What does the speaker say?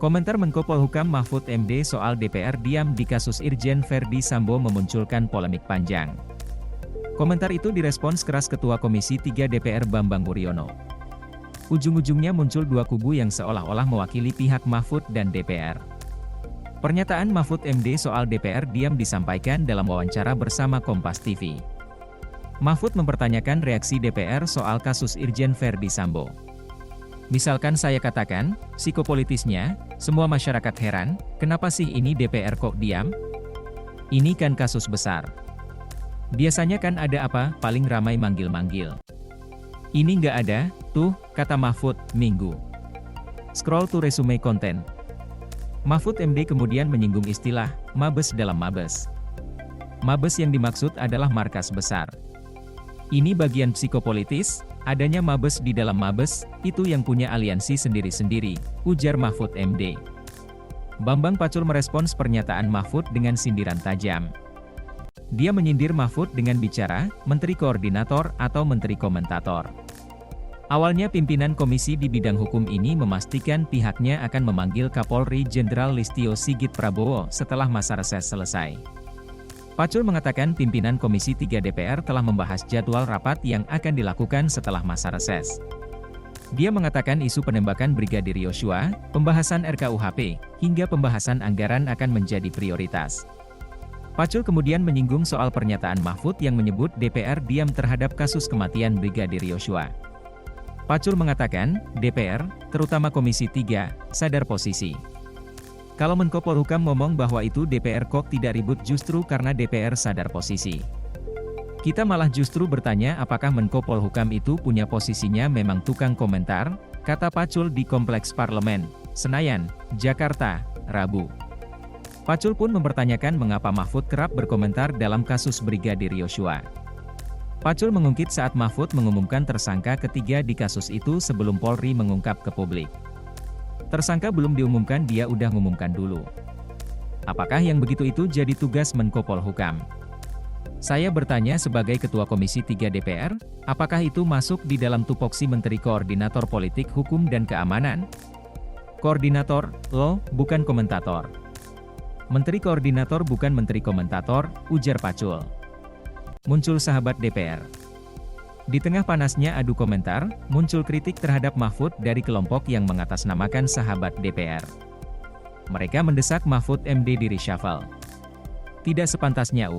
Komentar Menko Polhukam Mahfud MD soal DPR diam di kasus Irjen Verdi Sambo memunculkan polemik panjang. Komentar itu direspons keras Ketua Komisi 3 DPR Bambang Wuryono. Ujung-ujungnya muncul dua kubu yang seolah-olah mewakili pihak Mahfud dan DPR. Pernyataan Mahfud MD soal DPR diam disampaikan dalam wawancara bersama Kompas TV. Mahfud mempertanyakan reaksi DPR soal kasus Irjen Verdi Sambo. Misalkan saya katakan, psikopolitisnya, semua masyarakat heran, kenapa sih ini DPR kok diam? Ini kan kasus besar. Biasanya kan ada apa, paling ramai manggil-manggil. Ini nggak ada, tuh, kata Mahfud, Minggu. Scroll to resume konten. Mahfud MD kemudian menyinggung istilah, mabes dalam mabes. Mabes yang dimaksud adalah markas besar. Ini bagian psikopolitis, adanya mabes di dalam mabes, itu yang punya aliansi sendiri-sendiri, ujar Mahfud MD. Bambang Pacul merespons pernyataan Mahfud dengan sindiran tajam. Dia menyindir Mahfud dengan bicara, Menteri Koordinator atau Menteri Komentator. Awalnya pimpinan komisi di bidang hukum ini memastikan pihaknya akan memanggil Kapolri Jenderal Listio Sigit Prabowo setelah masa reses selesai. Pacul mengatakan pimpinan Komisi 3 DPR telah membahas jadwal rapat yang akan dilakukan setelah masa reses. Dia mengatakan isu penembakan Brigadir Yosua, pembahasan RKUHP, hingga pembahasan anggaran akan menjadi prioritas. Pacul kemudian menyinggung soal pernyataan Mahfud yang menyebut DPR diam terhadap kasus kematian Brigadir Yosua. Pacul mengatakan, DPR, terutama Komisi 3, sadar posisi. Kalau Menko Polhukam ngomong bahwa itu DPR kok tidak ribut justru karena DPR sadar posisi. Kita malah justru bertanya apakah Menko Polhukam itu punya posisinya memang tukang komentar, kata Pacul di Kompleks Parlemen, Senayan, Jakarta, Rabu. Pacul pun mempertanyakan mengapa Mahfud kerap berkomentar dalam kasus Brigadir Yosua. Pacul mengungkit saat Mahfud mengumumkan tersangka ketiga di kasus itu sebelum Polri mengungkap ke publik. Tersangka belum diumumkan dia udah ngumumkan dulu. Apakah yang begitu itu jadi tugas Menko Polhukam? Saya bertanya sebagai Ketua Komisi 3 DPR, apakah itu masuk di dalam tupoksi Menteri Koordinator Politik Hukum dan Keamanan? Koordinator, loh, bukan komentator. Menteri Koordinator bukan Menteri Komentator, ujar Pacul. Muncul sahabat DPR. Di tengah panasnya adu komentar, muncul kritik terhadap Mahfud dari kelompok yang mengatasnamakan sahabat DPR. Mereka mendesak Mahfud MD di reshuffle. Tidak sepantasnya